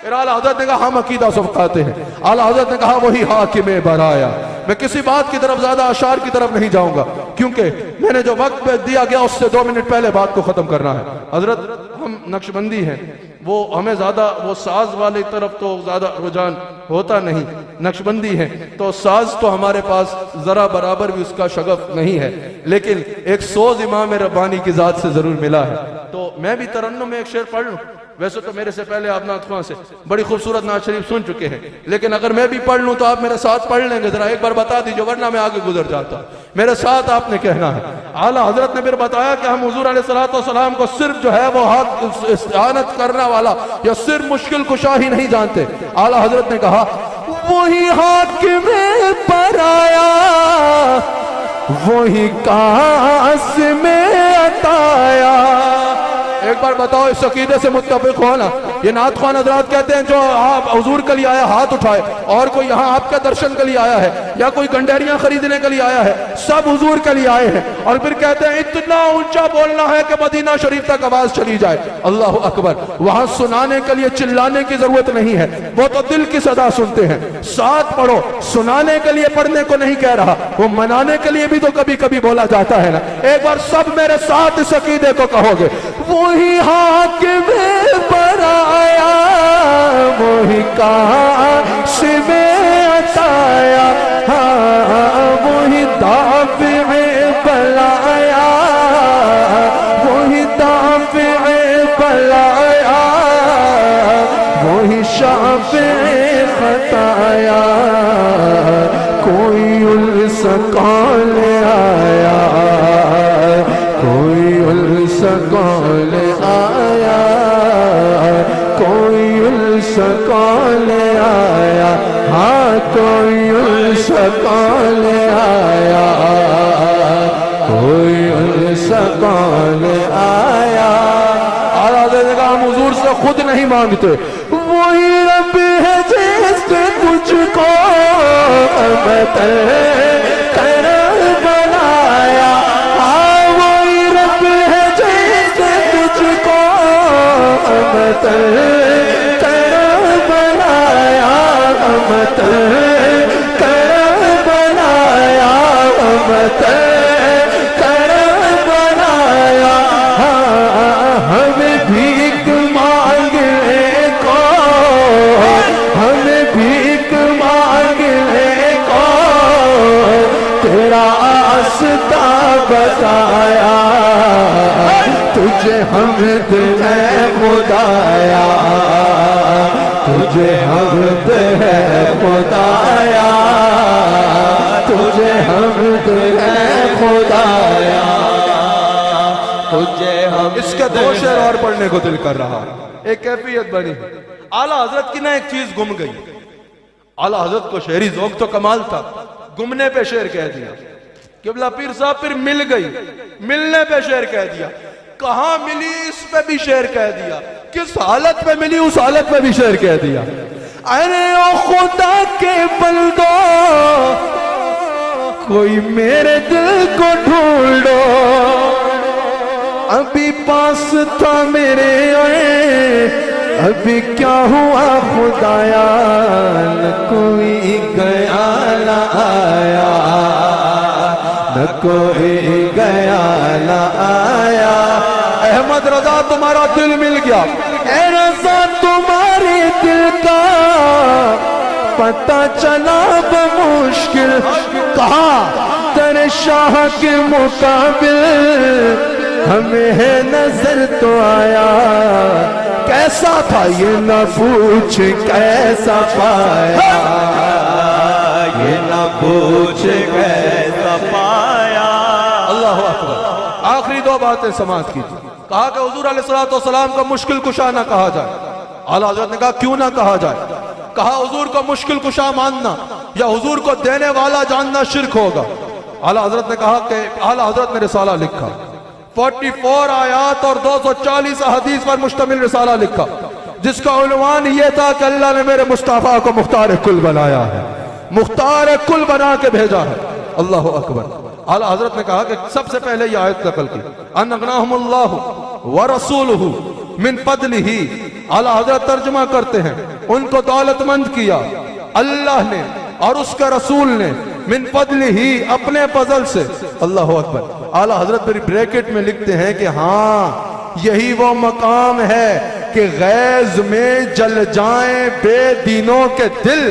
फिर आला हज़रत ने कहा हम अकीदा सिखाते हैं। आला हज़रत ने कहा वही हाकिम बराया। मैं किसी बात की तरफ ज्यादा अशार की तरफ नहीं जाऊंगा क्योंकि मैंने जो वक्त दिया गया उससे 2 मिनट पहले बात को खत्म करना है। हजरत हम नक्शबंदी हैं, वो हमें ज्यादा वो साज वाली तरफ तो ज्यादा रुझान होता नहीं। नक्शबंदी है तो साज तो हमारे पास जरा बराबर भी उसका शगफ नहीं है, लेकिन एक सोज इमाम रब्बानी की जात से जरूर मिला है। तो मैं भी तरन्नुम में एक शेर पढ़ लूं। वैसे तो मेरे से पहले आप नात ख्वां से बड़ी खूबसूरत नात शरीफ सुन चुके हैं, लेकिन अगर मैं भी पढ़ लूं तो आप मेरे साथ पढ़ लेंगे। जरा एक बार बता दीजिए वरना मैं आगे गुजर जाता। मेरे साथ आपने कहना है। आला हजरत ने फिर बताया कि हम हुजूर अलैहिस्सलाम को सिर्फ जो है वो हक इस्तिआनत करने वाला या सिर्फ मुश्किल कुशा ही नहीं जानते। आला हजरत ने कहा वही हाकिम पराया, वही कास में अताया। एक बार बताओ इस अकीदे से मुत्तफिक हो ना? ये नात ख्वान हजरात कहते हैं जो आप हुजूर के लिए आया हाथ उठाए, और कोई यहाँ आपके दर्शन के लिए आया है या कोई गंडेरियां खरीदने के लिए आया है, सब हुजूर के लिए आए हैं। और फिर कहते हैं इतना ऊंचा बोलना है कि मदीना शरीफ तक आवाज चली जाए। अल्लाह अकबर। वहां सुनाने के लिए चिल्लाने की जरूरत नहीं है, वो तो दिल की सदा सुनते हैं। साथ पढ़ो, सुनाने के लिए पढ़ने को नहीं कह रहा, वो मनाने के लिए भी तो कभी कभी बोला जाता है ना। एक बार सब मेरे साथ इस अकीदे को कहोगे वही हाकिम बराया, वही काश में अताया, हाँ वही दाफ़े बलाया, वही दाफ़े बलाया, वही शाफ़े खताया। कोई उल्सका ले आया, कोई उल्सका ले आया, कोई उल्सका ले आया, हाँ कोई उल्सका ले आया, कोई उल्सका ले आया। आला देने का हम हुजूर से खुद नहीं मांगते, वही रब है जिसने तुझको अबतर कर बनाया, हाँ वही रब है जिसने तुझको अबतर कर बनाया, अबतर कर बनाया, अबतर कर बनाया। हाँ हमें भीख मांगने को, हमें भीख मांगने को तेरा आस्था बताया, तुझे हमद है खुदाया, तुझे हमद है खुदाया, तुझे हमद है खुदाया, तुझे हम। इसके 2 शेर और पढ़ने को दिल कर रहा, एक कैफियत बनी। आला हजरत की ना एक चीज गुम गई। आला हजरत को शेरी ज़ौक़ तो कमाल था, गुमने पे शेर कह दिया। किबला पीर साहब फिर मिल गई, मिलने पे शेर कह दिया। कहां मिली इस पे भी शेर कह दिया, किस हालत पे मिली उस हालत पे भी शेर कह दिया। अरे ओ खुदा के बंदो कोई मेरे दिल को ढूंढो, अभी पास था मेरे आए, अभी क्या हुआ खुदाया, न कोई गया न आया, न कोई गया न आया। अहमद रजा तुम्हारा दिल मिल गया, ए रजा तुम्हारे दिल का पता चला बमुश्किल, कहा तेरे शाह के मुकाबिल हमें है नजर तो आया। कैसा था ये न पूछ कैसा पाया, ये न पूछ कैसा पाया। अल्लाह हू अकबर। आखिरी 2 बातें समाप्त कीजिए। कहा कि हुजूर अलैहिस्सलाम का मुश्किल कुशा ना कहा जाए। आला हजरत ने कहा क्यों ना कहा जाए? कहा हुजूर को मुश्किल कुशा मानना या हुजूर को देने वाला जानना शिर्क होगा। आला हजरत ने कहा कि आला हजरत ने रिसाला लिखा, 44 आयात और 240 हदीस पर मुश्तमिल रिसाला लिखा, जिसका उन्वान ये था कि अल्लाह ने मेरे मुस्तफा को मुख्तार कुल बनाया है, मुख्तार कुल बना के भेजा है। अल्लाह अकबर। आला हजरत ने कहा कि सबसे पहले ये आयत नकल की, अनगनाहुमुल्लाहु व रसूलुहु मिन फदलिही। आला हजरत तर्जुमा करते हैं, उनको दौलतमंद किया अल्लाह ने और उसके रसूल ने, मिन फदलिही अपने फजल से। अल्लाह अकबर। आला हजरत फिर ब्रैकेट में लिखते हैं कि हाँ यही वो मकाम है कि गैज में जल जाएं बेदीनों के दिल।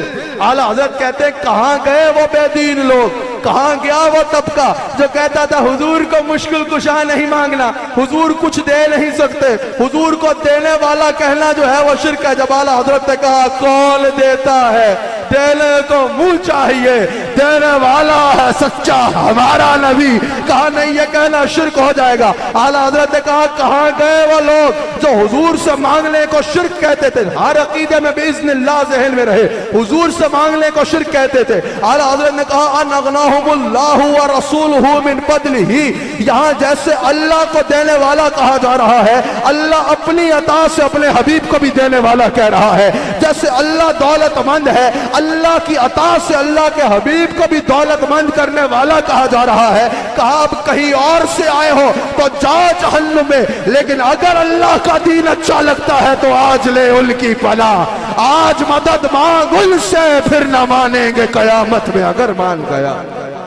आला हजरत कहते हैं कहां गए वो बेदीन लोग, कहां गया वो तबका जो कहता था हुजूर को मुश्किल कुशा नहीं मांगना, हुजूर कुछ दे नहीं सकते, हुजूर को देने वाला कहना जो है वो शिर्क है। जब आला हजरत ने कहा कौन देता है, देने को मुंह चाहिए, देने वाला है सच्चा हमारा नबी, कहा नहीं ये कहना शिर्क हो जाएगा। आला हजरत ने कहा कहां गए वो लोग जो हुजूर से मांगने को शिर्क कहते थे। हर अकीदे में बिइज़्निल्लाह ज़हन में रहे, हुजूर से मांगने को शिर्क कहते थे। आला हजरत ने कहा अनगनाहुमुल्लाहु व रसूलुहु मिन फदलिही। यहां जैसे अल्लाह को देने वाला कहा जा रहा है, अल्लाह अपनी अता से अपने हबीब को भी देने वाला कह रहा है। जैसे अल्लाह दौलतमंद है, अल्लाह की अता से अल्लाह के हबीब को भी दौलतमंद करने वाला कहा जा रहा है। कहा अब कहीं और से आए हो तो जाओ जहन्नुम में, लेकिन अगर अल्लाह का दीन अच्छा लगता है तो आज ले उनकी पनाह, आज मदद मांग उनसे, फिर न मानेंगे कयामत में अगर मान गया।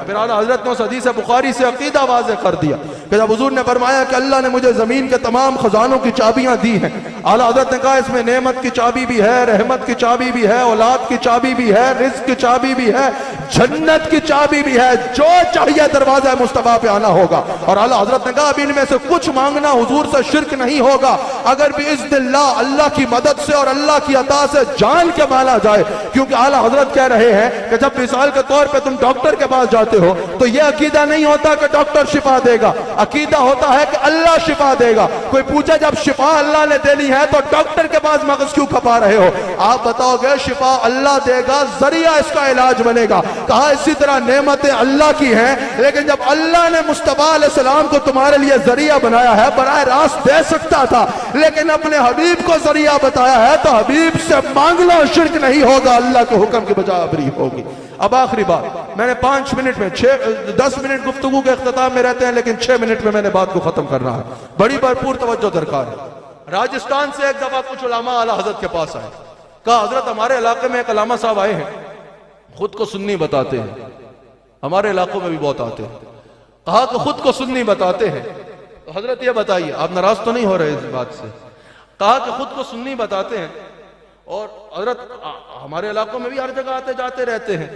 फिर आला हजरत ने उस हदीस बुखारी से अकीदा वाज़ेह कर दिया कि जब हुजूर ने फरमाया कि अल्लाह ने मुझे जमीन के तमाम खजानों की चाबियां दी हैं, आला हजरत ने कहा इसमें नेमत की चाबी भी है, रहमत की चाबी भी है, औलाद की चाबी भी है, रिज़्क़ की चाबी भी है, जन्नत की चाबी भी है, जो चाहिए दरवाजा मुस्तफा पे आना होगा। और आला हजरत ने कहा अब इनमें से कुछ मांगना हुजूर से शिर्क नहीं होगा अगर बिइज़्निल्लाह अल्लाह की मदद से और अल्लाह की अता से जान के माना जाए। क्योंकि आला हजरत कह रहे हैं कि जब मिसाल के तौर पर तुम डॉक्टर के पास जाते हो तो यह अकीदा नहीं होता कि डॉक्टर शिफा देगा, अकीदा होता है कि अल्लाह शिफा देगा। कोई पूछे जब शिफा अल्लाह ने देनी है तो डॉक्टर के पास मगज क्यों खपा रहे हो? आप बताओगे शिफा अल्लाह देगा, जरिया इसका इलाज बनेगा। कहा इसी तरह नेमतें अल्लाह की हैं, लेकिन जब अल्लाह ने मुस्तफा अलैहिस्सलाम को तुम्हारे लिए जरिया बनाया है, बराह रास्त दे सकता था लेकिन अपने हबीब को जरिया बताया है, तो हबीब से मांगना शिर्क नहीं होगा, अल्लाह के हुक्म की बजाय अबरी होगी। अब आखिरी बात, मैंने 5 मिनट में 10 मिनट गुफ्तगू के इख्तिताम में रहते हैं, लेकिन 6 मिनट में मैंने बात को खत्म करना है, बड़ी भरपूर तवज्जो दरकार है। राजस्थान से एक दफा कुछ उलमा आला हजरत के पास आए, कहा हजरत हमारे इलाके में एक अलामा साहब आए हैं, खुद को सुन्नी बताते हैं, हमारे इलाकों में भी बहुत आते हैं। कहा कि खुद को सुन्नी बताते हैं, तो हजरत ये बताइए आप नाराज तो नहीं हो रहे इस बात से? कहा कि खुद को सुन्नी बताते हैं और हजरत हमारे इलाकों में भी हर जगह आते जाते रहते हैं,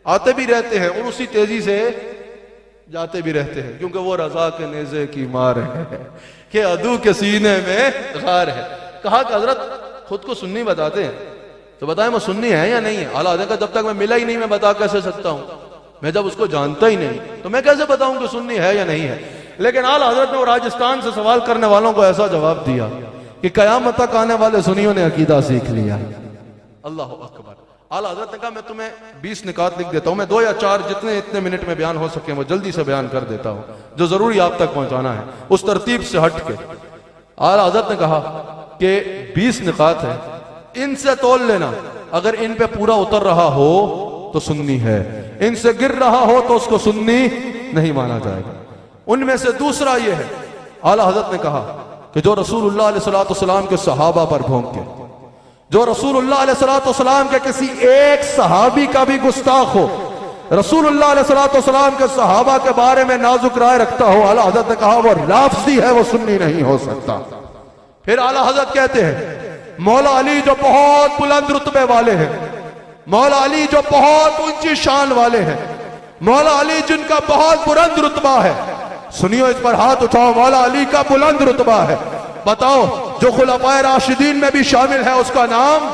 आते भी रहते हैं और उसी तेजी से जाते भी रहते हैं, क्योंकि वो रजा के नेज़े की मार है कि अदू के सीने में गार है। कहा कि हजरत खुद को सुन्नी बताते हैं, तो बताएं वो सुन्नी है या नहीं है? आला हजरत का जब तक मैं मिला ही नहीं मैं बता कैसे सकता हूं? मैं जब उसको जानता ही नहीं तो मैं कैसे बताऊं कि सुन्नी है या नहीं है? लेकिन आला हजरत ने वो राजस्थान से सवाल करने वालों को ऐसा जवाब दिया कि कयामत तक आने वाले सुन्नियों ने अकीदा सीख लिया। अल्लाह अकबर। आला हजरत ने कहा मैं तुम्हें 20 निकात लिख देता हूं, मैं 2 या 4 जितने इतने मिनट में बयान हो सके वो जल्दी से बयान कर देता हूं, जो जरूरी आप तक पहुंचाना है उस तरतीब से हट के। आला हजरत ने कहा कि 20 निकात है, इनसे तोल लेना, अगर इन पे पूरा उतर रहा हो तो सुन्नी है, इनसे गिर रहा हो तो उसको सुन्नी नहीं माना जाएगा। उनमें से दूसरा यह है, आला हजरत ने कहा कि जो रसूलुल्लाह अलैहि सलाम के सहाबा पर भौंके, जो रसूलुल्लाह अलैहि सलाम के किसी एक सहाबी का भी गुस्ताख हो, रसूलुल्लाह अलैहि सलाम के सहाबा के बारे में नाजुक राय रखता हो, आला हजरत ने कहा वो लाफ्ज़ी है, वो सुन्नी नहीं हो सकता। फिर आला हजरत कहते हैं मौला अली जो बहुत बुलंद रुतबे वाले हैं, मौला अली जो बहुत ऊंची शान वाले हैं, मौला अली जिनका बहुत बुलंद रुतबा है, सुनियो इस पर हाथ उठाओ, मौला अली का बुलंद रुतबा है, बताओ जो खुलफाए राशिदीन में भी शामिल है उसका नाम,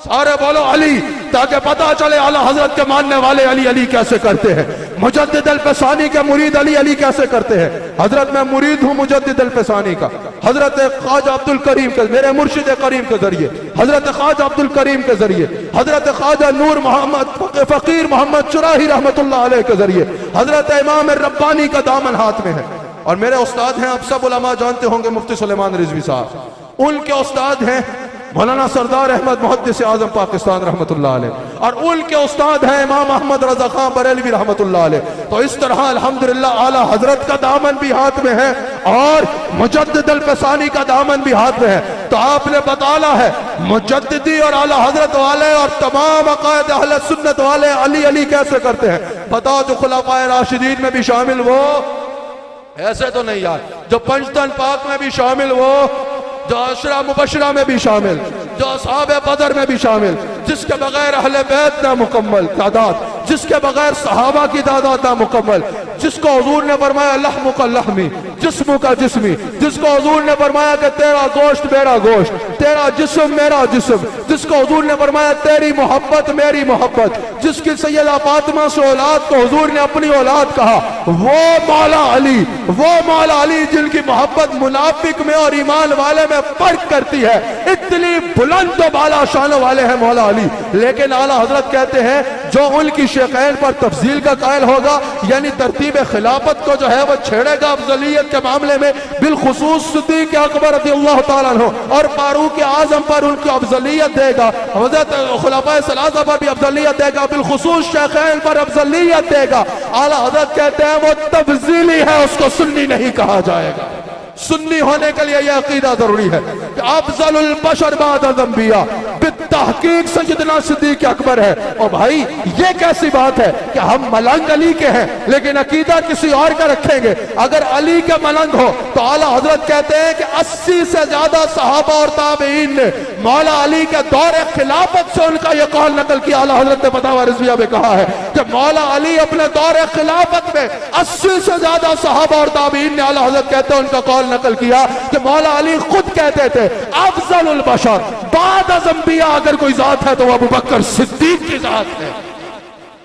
सारे बोलो अली, ताकि पता चले आला हजरत के मानने वाले अली अली कैसे करते हैं, मुजद्दिद अल-फसानी के मुरीद अली अली कैसे करते हैं। हजरत मैं मुरीद हूं मुजद्दिद अल-फसानी का, हजरत ख्वाजा अब्दुल करीम के, मेरे मुर्शिद करीम के जरिए, हजरत ख्वाजा अब्दुल करीम के जरिए, हजरत ख्वाजा नूर मोहम्मद फकीर मोहम्मद चुराही रहमतुल्लाह अलैह के जरिए, हजरत इमाम रब्बानी का दामन हाथ में है। और मेरे उस्ताद हैं, आप सब उलमा जानते होंगे, मुफ्ती सुलेमान रिजवी साहब, उनके उस्ताद हैं मौलाना सरदार अहमद मुहद्दिस आजम पाकिस्तान रहमतुल्लाह अलैह, और उनके उस्ताद हैं इमाम अहमद रजा खां बरेलवी रहमतुल्लाह अलैह। तो इस तरह अल्हम्दुलिल्लाह आला हजरत का दामन भी हाथ में है और मुजद्दिद अल-फसानी का दामन भी हाथ में है। तो आपने बताना है मुजद्दिदी और आला हजरत वाले और तमाम अकायद अहले सुन्नत वाले अली अली कैसे करते हैं? बताओ जो खुलाफाए राशिदीन में भी शामिल, वो ऐसे तो नहीं यार, जो पंचतन पाक में भी शामिल, वो जो अशरा मुबशरा में भी शामिल, जो असहाबे बदर में भी शामिल, जिसके बगैर अहले बैत ना मुकम्मल तादाद, जिसके बगैर सहाबा की तादाद ना मुकम्मल, जिसको हुजूर ने फरमाया लहमु का लहमी, जिस्मु का जिस्मी, जिसको हुजूर ने फरमाया कि तेरा गोश्त मेरा गोश्त, तेरा जिस्म मेरा जिस्म, जिसको हुजूर ने फरमाया तेरी मोहब्बत मेरी मोहब्बत, जिसकी सैयदा फातिमा से औलाद को हुजूर ने अपनी औलाद कहा, वो मौला अली, वो मौला अली जिनकी मोहब्बत मुनाफिक में और ईमान वाले में फर्क करती है। इतनी बुलंद तो बाला शान वाले हैं मौला अली। लेकिन आला हजरत कहते हैं जो उनकी शेखैन पर तफजील का कायल होगा, यानी तरतीब खिलाफत को जो है वह छेड़ेगा अफजलियत के मामले में, बिलखुसूस सिद्दीक अकबर रज़ियल्लाहु ताला अन्हु और फारूक आजम पर उनकी अफजलियत देगा, हज़रत खुलाफाए सलासा पर भी अफजलियत देगा, बिलखुसूस शेखैन पर अफजलियत देगा। आला हजरत कहते हैं वो तफजीली है, उसको सुन्नी नहीं कहा जाएगा। सुन्नी होने के लिए यह अकीदा जरूरी है कि अफजलुल बशर बाद अंबिया बित्तहकीक सैयदना सिद्दीक अकबर है। और भाई ये कैसी बात है कि हम मलंग अली के हैं लेकिन अकीदा किसी और का रखेंगे? अगर अली के मलंग हो तो आला हजरत कहते हैं कि 80 से ज्यादा सहाबा और ताबईन ने मौला अली के दौरे खिलाफत से उनका यह कौल नकल किया। आला हजरत ने फतवा रिज़विया में कहा है कि मौला अली अपने दौरे खिलाफत में 80 से ज्यादा सहाबा और ताबईन ने, आला हजरत कहते हैं, उनका कौल नकल किया कि मौला अली खुद कहते थे अफजलुल बशर बाद अंबिया अगर कोई जात है तो वो अबू बकर सिद्दीक की जात है।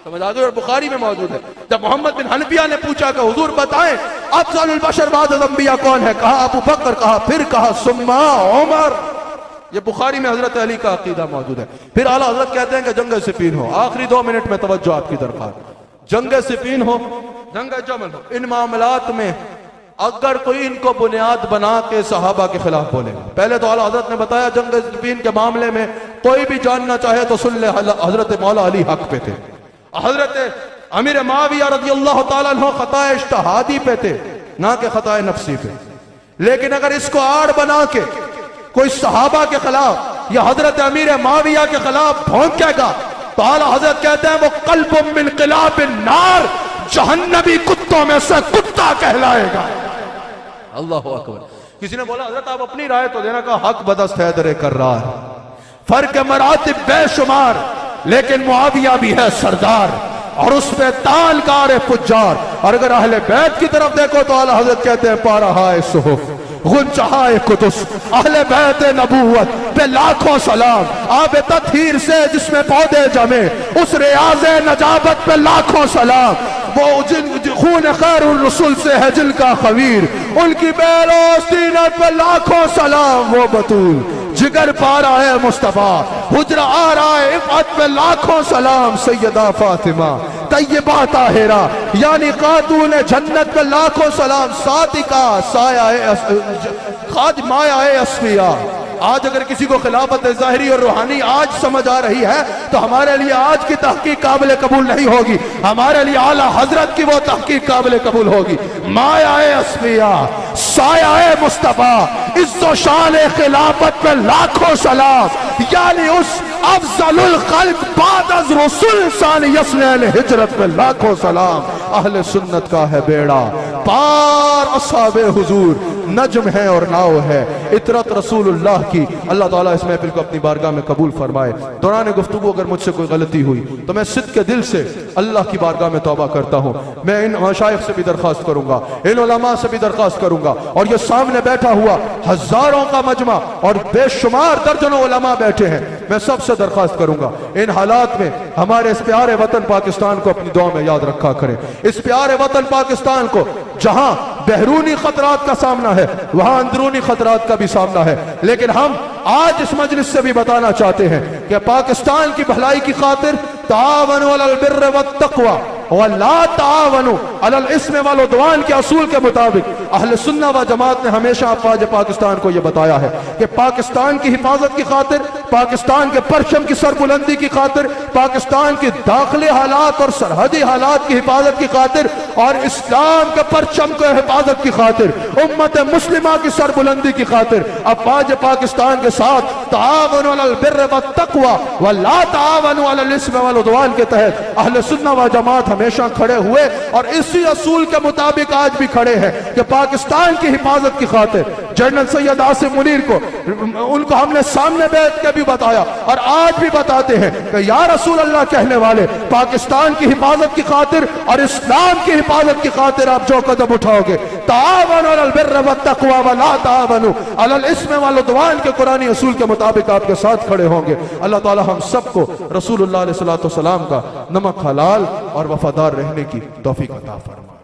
समझ आ गई? और बुखारी में मौजूद है। जब मोहम्मद बिन हनफिया ने पूछा कि हुजूर बताएं अफजलुल बशर बाद अंबिया कौन है, कहा अबू बकर, कहा फिर कहा सुम्मा उमर। ये बुखारी में हजरत अली का अकीदा मौजूद है। फिर आला हजरत कहते हैं कि जंग सिफीन हो, आखिरी 2 मिनट में तवज्जो आपकी दरकार, जंग सिफीन हो, जंग जमल हो, इन मामलात में अगर कोई इनको बुनियाद बना के सहाबा के खिलाफ बोलेगा, पहले तो आला हजरत ने बताया जंग सिफीन के मामले में कोई भी जानना चाहे तो सुन ले, हजरत मौला अली हक पे थे, हजरत अमीर माविया रज़ियल्लाहु ताला अन्हु खताए इज्तिहादी पे थे, ना के खताए नफ्सी पे। लेकिन अगर इसको आड़ बना के कोई सहाबा के खिलाफ या हजरत अमीर माविया के खिलाफ भौंकेगा तो आला हजरत कहते हैं वो कल्बुम मिन क़िलाबिन नार, जहन्नमी कुत्तों में से कुत्ता कहलाएगा। अल्लाहु अकबर। किसी ने बोला हजरत आप अपनी राय तो देना, का हक बदस्त हैदर कर रहा है, फर्क मरातिब बेशुमार, लेकिन मुआविया भी है सरदार और उस पे तालकार पुजार। और अगर अहले बैत की तरफ देखो तो आला हजरत कहते हैं पारहाए सुहुफ गुंचहाए कुदुस अहले बैत नबूवत पे लाखों सलाम, आब तत्हीर से जिसमें पौधे जमे उस रियाज नजाबत पे लाखों सलाम, वो जिन खून खैर रसूल से है जिनका खवीर, उनकी बेरोस्तीनत पे लाखों सलाम, वो बतूल जिगर पा रहा है मुस्तफा, हुजरा आ रहा है इफ़त पे लाखों सलाम, सैयदा फातिमा तय्यबा ताहिरा यानी खातून जन्नत पे लाखों सलाम, सातिका साया खादिमाया अस्फिया। आज अगर किसी को खिलाफत ज़ाहिरी और रूहानी आज समझ आ रही है तो हमारे लिए आज की तहकीक काबिल कबूल नहीं होगी, हमारे लिए आला हजरत की वो तहकीक काबिल कबूल होगी। मायाए अस्फिया सायाए मुस्तफा इज्जो शान खिलाफत पे लाखों सलाम, यानी उस अफजलुल खल्क बाद अज़ रसूल सानी यसने हिजरत पे लाखों सलाम। अहले सुन्नत का है बेड़ा पार, असहाबे हुजूर नज्म है और नाव है, इतरत रसूलुल्लाह की। अल्लाह ताला इस महफिल को अपनी बारगाह में कबूल फरमाए। दौरान गुफ्तगू अगर मुझसे कोई गलती हुई तो मैं सिद्ध के दिल से अल्लाह की बारगाह में तौबा करता हूँ। मैं इन मशाइख से भी दरख्वास्त करूंगा, इन उलमा से भी दरख्वास्त करूंगा, और ये सामने बैठा हुआ हजारों का मजमा और बेशुमार दर्जनों उलमा बैठे हैं, मैं सबसे दरख्वास्त करूंगा इन हालात में हमारे इस प्यारे वतन पाकिस्तान को अपनी दुआ में याद रखा करें। इस प्यारे वतन पाकिस्तान को जहां बहरूनी खतरात का सामना है वहां अंदरूनी खतरात का भी सामना है, लेकिन हम आज इस मजलिस से भी बताना चाहते हैं कि पाकिस्तान की भलाई की खातिर तावनु अलल बिर्र वत तक़वा व ला तावनु अलल इस्म वल उद्वान के असूल के मुताबिक अहले सुन्ना व जमात ने हमेशा अफवाज पाकिस्तान को यह बताया है कि पाकिस्तान की हिफाजत की खातिर, पाकिस्तान के परचम की सरबुलंदी की खातिर, पाकिस्तान के दाखिली हालात और सरहदी हालात की हिफाजत की खातिर और इस्लाम के परचम के हिफाजत की खातिर, उम्मत मुस्लिमा की सरबुलंदी की खातिर अफवाज पाकिस्तान के साथ तावनु अलल बिर्र वत तक़वा व ला तावनु अलल इस्म वल उद्वान के तहत अहले सुन्ना व जमात हमेशा खड़े हुए और इसी असूल के मुताबिक आज भी खड़े हैं कि पाकिस्तान की हिफाजत की खातिर जनरल सैयद आसिम मुनीर को उनको हमने सामने बैठ के भी बताया और आज भी बताते हैं कि या रसूल अल्लाह कहने वाले, पाकिस्तान की हिफाजत की खातिर और इस्लाम की हिफाजत की खातिर आप जो कदम उठाओगे तावनु अलल बिर्र वत तक़वा व ला तावनु अलल इस्म वल उद्वान के कुरानी असूल के मुताबिक आपके साथ खड़े होंगे। अल्लाह ताला हम सबको रसूलुल्लाह अलैहि सलातो सलाम का नमक हलाल और वफादार रहने की तौफीक अता फरमाए।